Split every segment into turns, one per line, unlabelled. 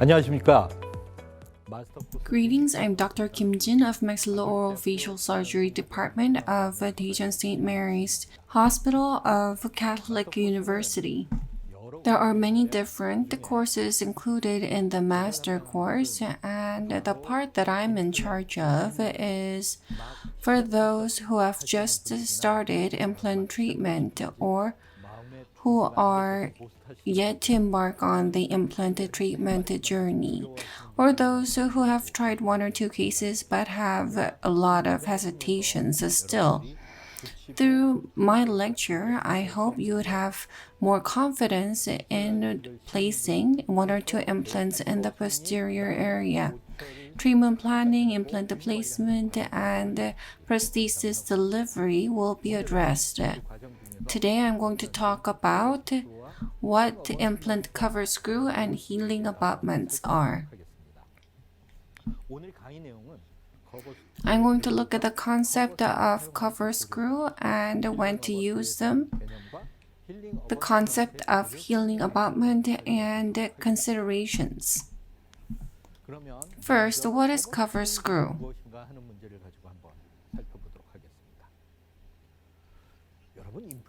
안녕하십니까.
Greetings, I'm Dr. Kim Jin of Maxillofacial Surgery Department of Daejeon St. Mary's Hospital of Catholic University. There are many different courses included in the master course, and the part that I'm in charge of is for those who have just started implant treatment or who are yet to embark on the implant treatment journey, or those who have tried one or two cases but have a lot of hesitations still. Through my lecture, I hope you would have more confidence in placing one or two implants in the posterior area. Treatment planning, implant placement, and prosthesis delivery will be addressed. Today I'm going to talk about what implant cover screw and healing abutments are. I'm going to look at the concept of cover screw and when to use them, the concept of healing abutment, and considerations. First, what is cover screw?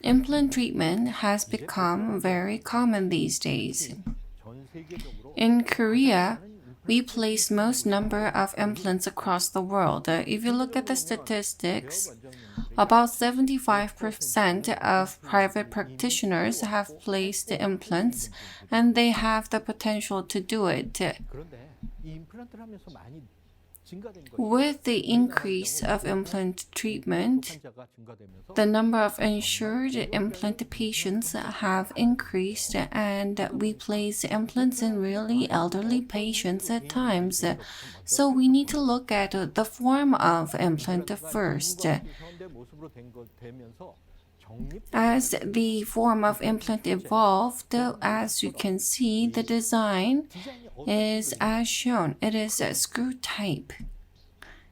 Implant treatment has become very common these days. In Korea, we place most number of implants across the world. If you look at the statistics, about 75% of private practitioners have placed implants, and they have the potential to do it. With the increase of implant treatment, the number of insured implant patients have increased, and we place implants in really elderly patients at times. So we need to look at the form of implant first. As the form of implant evolved, as you can see, the design is as shown. It is a screw type.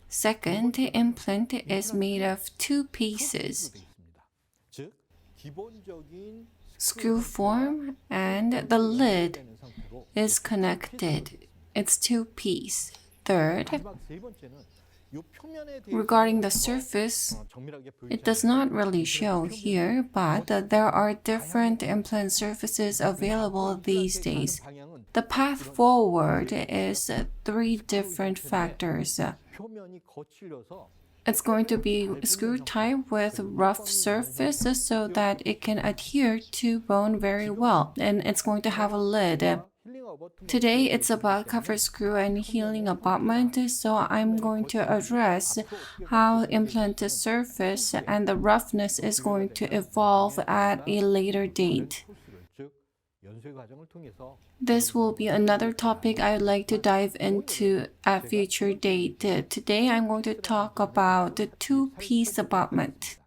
Second, the implant is made of two pieces, screw form, and the lid is connected. It's two-piece. Third, regarding the surface, it does not really show here, but there are different implant surfaces available these days. The path forward is three different factors. It's going to be screw type with rough surface so that it can adhere to bone very well, and it's going to have a lid. Today it's about cover screw and healing abutment, so I'm going to address how implant surface and the roughness is going to evolve at a later date. This will be another topic I'd like to dive into at a future date. Today I'm going to talk about the two-piece abutment.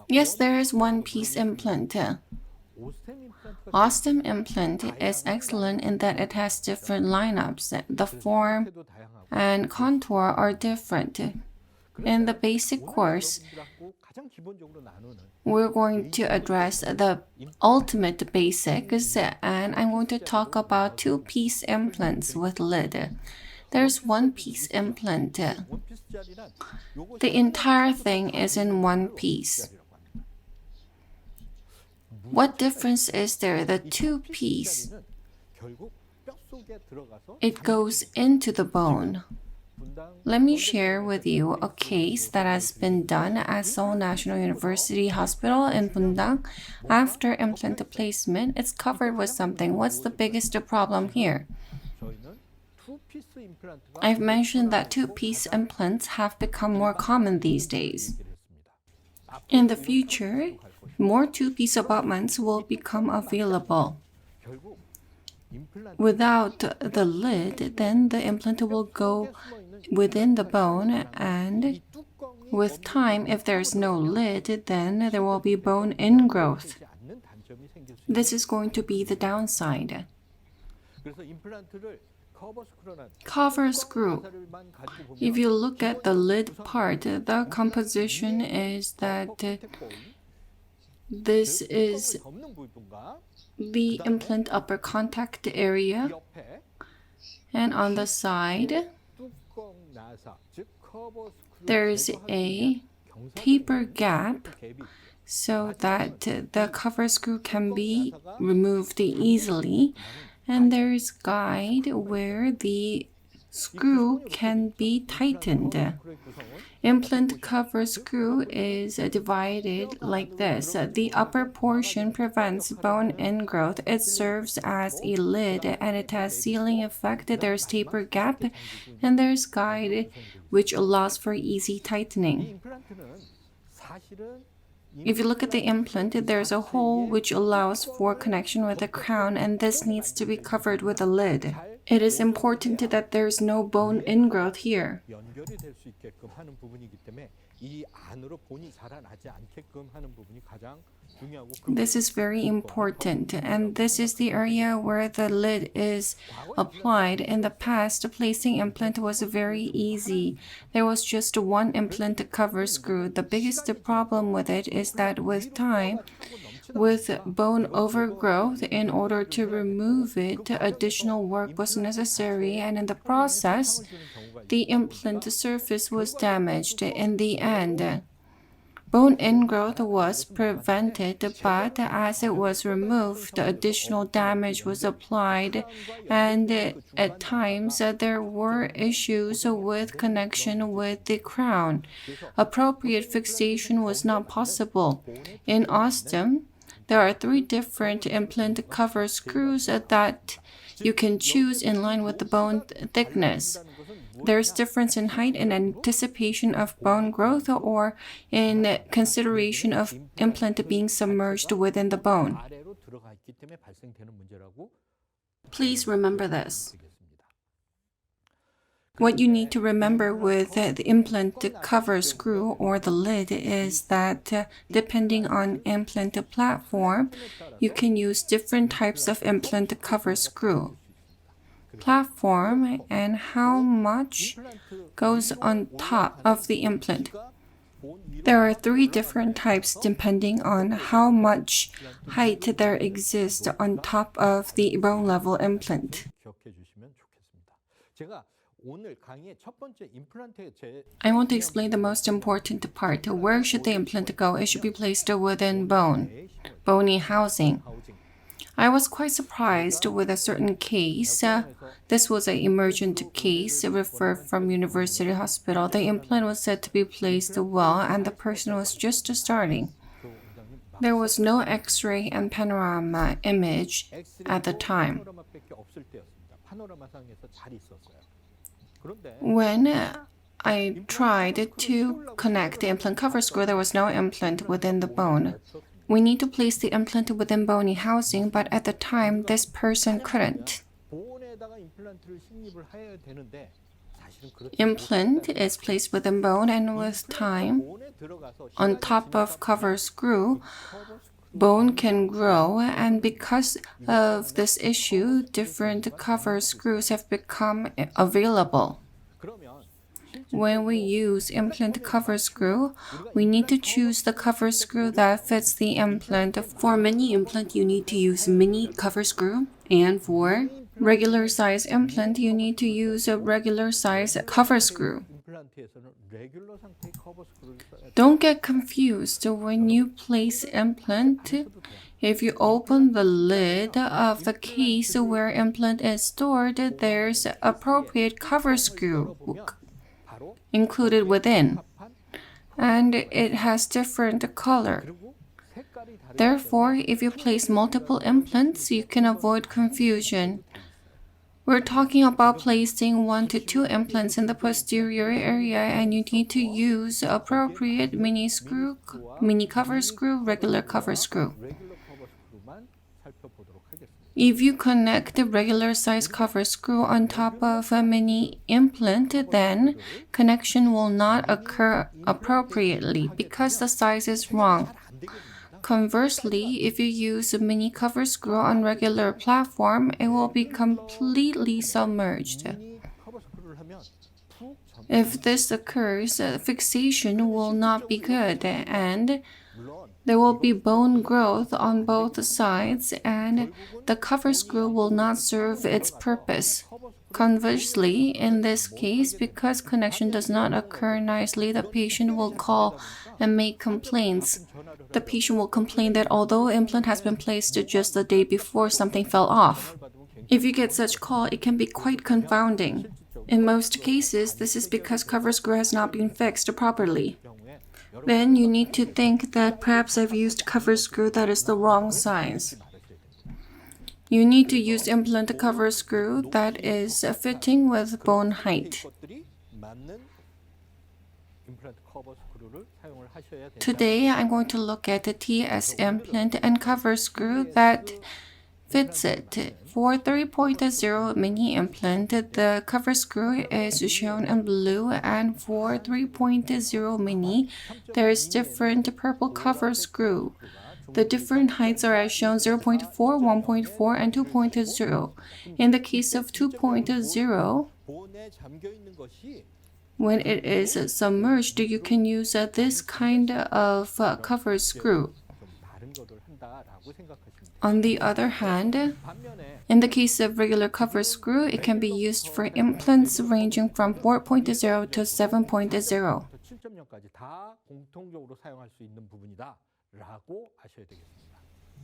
Yes, there is one-piece implant. Osstem implant is excellent in that it has different lineups. The form and contour are different. In the basic course, we're going to address the ultimate basics, and I'm going to talk about two-piece implants with lid. There's one-piece implant. The entire thing is in one piece. What difference is there? The two-piece, it goes into the bone. Let me share with you a case that has been done at Seoul National University Hospital in Bundang. After implant placement, it's covered with something. What's the biggest problem here? I've mentioned that two-piece implants have become more common these days. In the future, more two-piece abutments will become available. Without the lid, then the implant will go within the bone, and with time, if there's no lid, then there will be bone ingrowth. This is going to be the downside. Cover screw. If you look at the lid part, the composition is that This is the implant upper contact area, and on the side there's a taper gap so that the cover screw can be removed easily, and there's guide where the screw can be tightened. Implant cover screw is divided like this. The upper portion prevents bone ingrowth. It serves as a lid and it has sealing effect. There's taper gap and there's guide which allows for easy tightening. If you look at the implant, there's a hole which allows for connection with the crown, and this needs to be covered with a lid. It is important that there's no bone ingrowth here. This is very important, and this is the area where the lid is applied. In the past, placing implant was very easy. There was just one implant cover screw. The biggest problem with it is that with time, with bone overgrowth, in order to remove it, additional work was necessary, and in the process, the implant surface was damaged. In the end, bone ingrowth was prevented, but as it was removed, additional damage was applied, and at times there were issues with connection with the crown. Appropriate fixation was not possible. In Osstem, there are 3 different implant cover screws that you can choose in line with the bone thickness. There's difference in height in anticipation of bone growth or in consideration of implant being submerged within the bone. Please remember this. What you need to remember with the implant cover screw or the lid is that depending on implant platform, you can use different types of implant cover screw. Platform and how much goes on top of the implant. There are 3 different types depending on how much height there exists on top of the bone level implant. I want to explain the most important part. Where should the implant go? It should be placed within bony housing. I was quite surprised with a certain case. This was an emergent case referred from University Hospital. The implant was said to be placed well and the person was just starting. There was no X-ray and panorama image at the time. When I tried to connect the implant cover screw, there was no implant within the bone. We need to place the implant within bony housing, but at the time, this person couldn't. Implant is placed within bone, and with time, on top of cover screw, bone can grow, and because of this issue, different cover screws have become available. When we use implant cover screw, we need to choose the cover screw that fits the implant. For mini implant, you need to use mini cover screw, and for regular size implant, you need to use a regular size cover screw. Don't get confused when you place implant. If you open the lid of the case where implant is stored, there's appropriate cover screw included within, and it has different color. Therefore, if you place multiple implants, you can avoid confusion. We're talking about placing 1 to 2 implants in the posterior area, and you need to use appropriate mini cover screw, regular cover screw. If you connect the regular size cover screw on top of a mini implant, then connection will not occur appropriately because the size is wrong. Conversely, if you use a mini cover screw on regular platform, it will be completely submerged. If this occurs, fixation will not be good, and There will be bone growth on both sides, and the cover screw will not serve its purpose. Conversely, in this case, because connection does not occur nicely, the patient will call and make complaints. The patient will complain that although implant has been placed just the day before, something fell off. If you get such call, it can be quite confounding. In most cases, this is because cover screw has not been fixed properly. Then you need to think that perhaps I've used cover screw that is the wrong size. You need to use implant cover screw that is fitting with bone height. Today, I'm going to look at the TS implant and cover screw that fits it. For 3.0 mini implant, the cover screw is shown in blue, and for 3.0 mini, there is different purple cover screw. The different heights are as shown 0.4, 1.4, and 2.0. In the case of 2.0, when it is submerged, you can use this kind of cover screw. On the other hand, in the case of regular cover screw, it can be used for implants ranging from 4.0 to 7.0.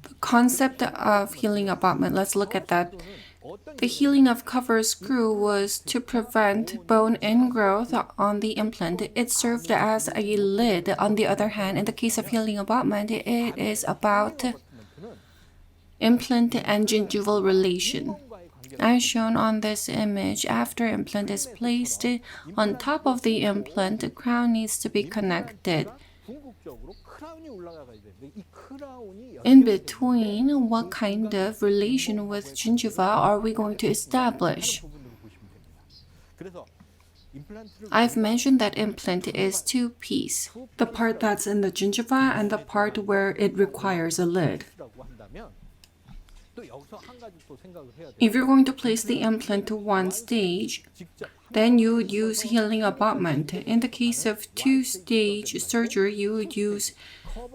The concept of healing abutment, let's look at that. The healing of cover screw was to prevent bone ingrowth on the implant. It served as a lid. On the other hand, in the case of healing abutment, it is about implant and gingival relation. As shown on this image, after implant is placed on top of the implant, the crown needs to be connected. In between, what kind of relation with gingiva are we going to establish? I've mentioned that implant is two-piece, the part that's in the gingiva and the part where it requires a lid. If you're going to place the implant to one stage, then you would use healing abutment. In the case of two-stage surgery, you would use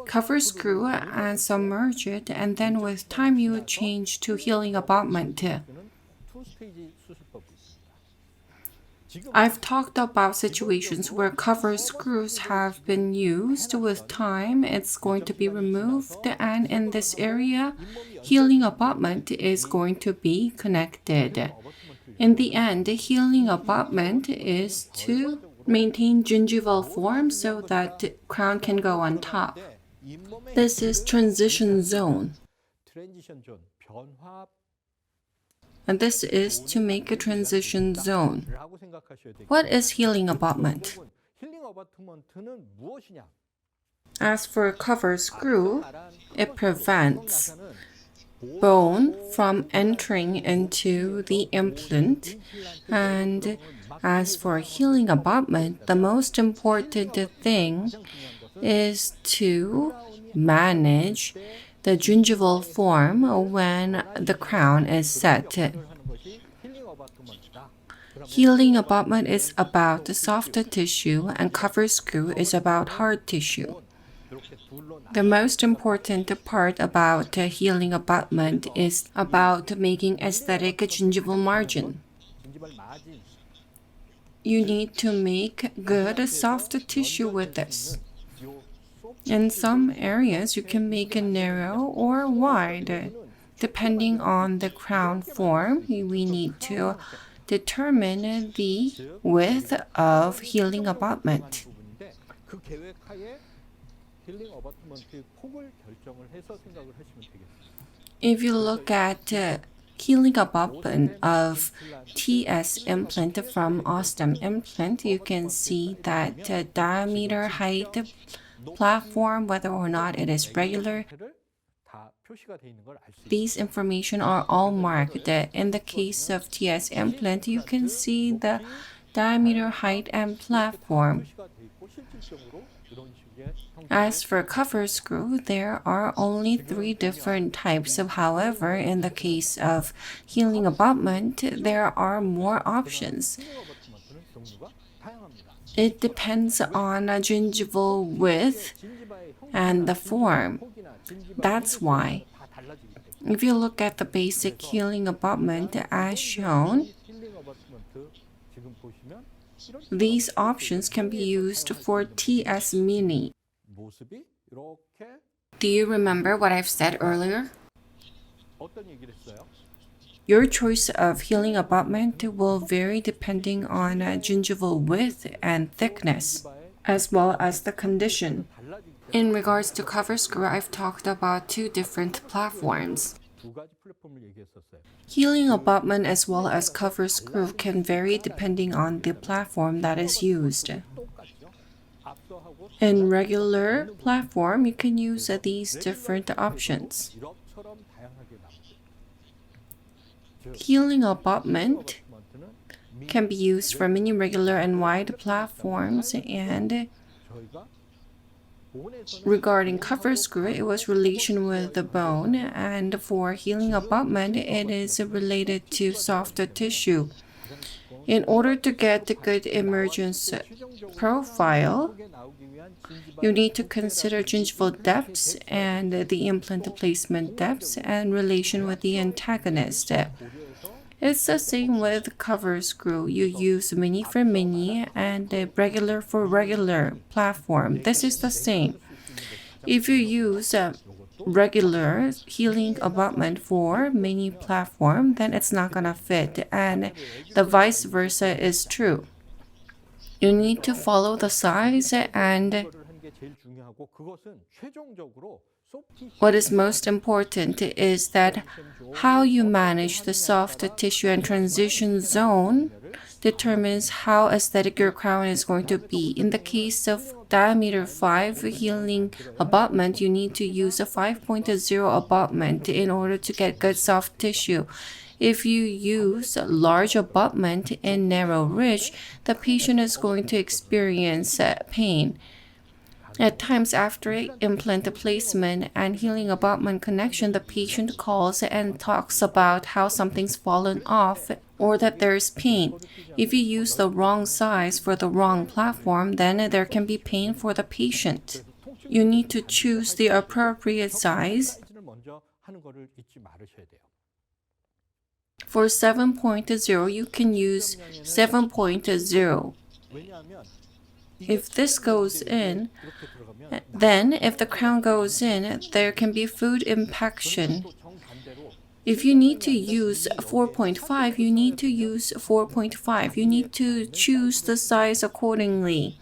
cover screw and submerge it, and then with time you would change to healing abutment. I've talked about situations where cover screws have been used. With time, it's going to be removed, and in this area, healing abutment is going to be connected. In the end, healing abutment is to maintain gingival form so that the crown can go on top. This is transition zone. And this is to make a transition zone. What is healing abutment? As for cover screw, it prevents bone from entering into the implant. And as for healing abutment, the most important thing is to manage the gingival form when the crown is set. Healing abutment is about soft tissue and cover screw is about hard tissue. The most important part about healing abutment is about making aesthetic gingival margin. You need to make good soft tissue with this. In some areas, you can make it narrow or wide. Depending on the crown form, we need to determine the width of healing abutment. If you look at healing abutment of TS implant from Osstem implant, you can see that diameter, height, platform, whether or not it is regular, these information are all marked. In the case of TS implant, you can see the diameter, height, and platform. As for cover screw, there are only 3 different types. However, in the case of healing abutment, there are more options. It depends on gingival width and the form. That's why. If you look at the basic healing abutment as shown, these options can be used for TS Mini. Do you remember what I've said earlier? Your choice of healing abutment will vary depending on gingival width and thickness, as well as the condition. In regards to cover screw, I've talked about two different platforms. Healing abutment as well as cover screw can vary depending on the platform that is used. In regular platform, you can use these different options. Healing abutment can be used for mini, regular, and wide platforms, and regarding cover screw, it was relation with the bone, and for healing abutment, it is related to soft tissue. In order to get a good emergence profile, you need to consider gingival depths and the implant placement depths and relation with the antagonist. It's the same with cover screw. You use mini for mini and regular for regular platform. This is the same. If you use a regular healing abutment for mini platform, then it's not gonna fit, and the vice versa is true. You need to follow the size, and what is most important is that how you manage the soft tissue and transition zone determines how aesthetic your crown is going to be. In the case of diameter 5 healing abutment, you need to use a 5.0 abutment in order to get good soft tissue. If you use a large abutment in narrow ridge, the patient is going to experience pain. At times after implant placement and healing abutment connection, the patient calls and talks about how something's fallen off or that there's pain. If you use the wrong size for the wrong platform, then there can be pain for the patient. You need to choose the appropriate size. For 7.0, you can use 7.0. If this goes in, then if the crown goes in, there can be food impaction. If you need to use 4.5, you need to use 4.5. You need to choose the size accordingly.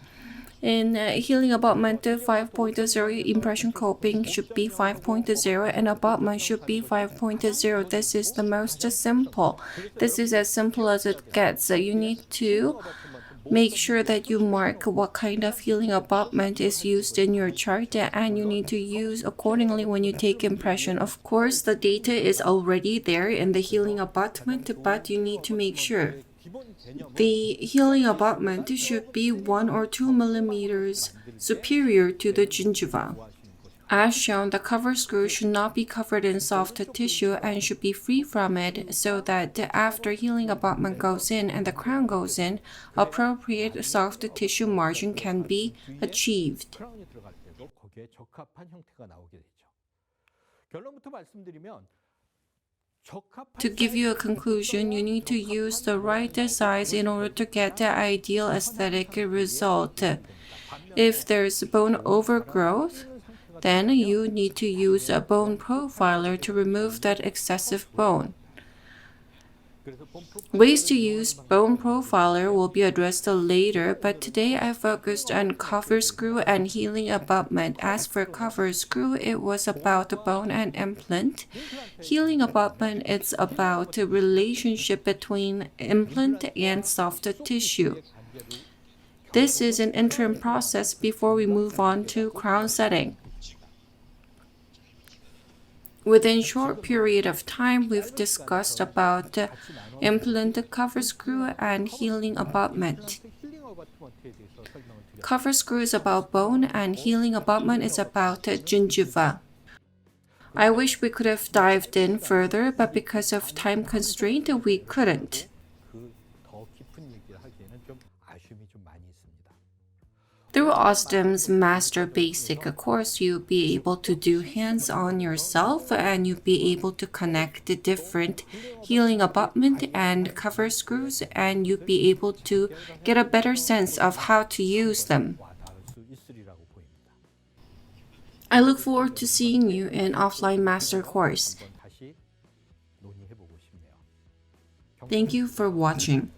In healing abutment 5.0, impression coping should be 5.0 and abutment should be 5.0. This is the most simple. This is as simple as it gets. You need to make sure that you mark what kind of healing abutment is used in your chart, and you need to use accordingly when you take impression. Of course, the data is already there in the healing abutment, but you need to make sure. The healing abutment should be 1 or 2 millimeters superior to the gingiva. As shown, the cover screw should not be covered in soft tissue and should be free from it so that after healing abutment goes in and the crown goes in, appropriate soft tissue margin can be achieved. To give you a conclusion, you need to use the right size in order to get the ideal aesthetic result. If there's bone overgrowth, then you need to use a bone profiler to remove that excessive bone. Ways to use bone profiler will be addressed later, but today I focused on cover screw and healing abutment. As for cover screw, it was about the bone and implant. Healing abutment, it's about the relationship between implant and soft tissue. This is an interim process before we move on to crown setting. Within short period of time, we've discussed about implant cover screw and healing abutment. Cover screw is about bone and healing abutment is about gingiva. I wish we could have dived in further, but because of time constraint, we couldn't. Through Osstem's Master Basic course, you'll be able to do hands-on yourself and you'll be able to connect the different healing abutment and cover screws and you'll be able to get a better sense of how to use them. I look forward to seeing you in offline master course. Thank you for watching.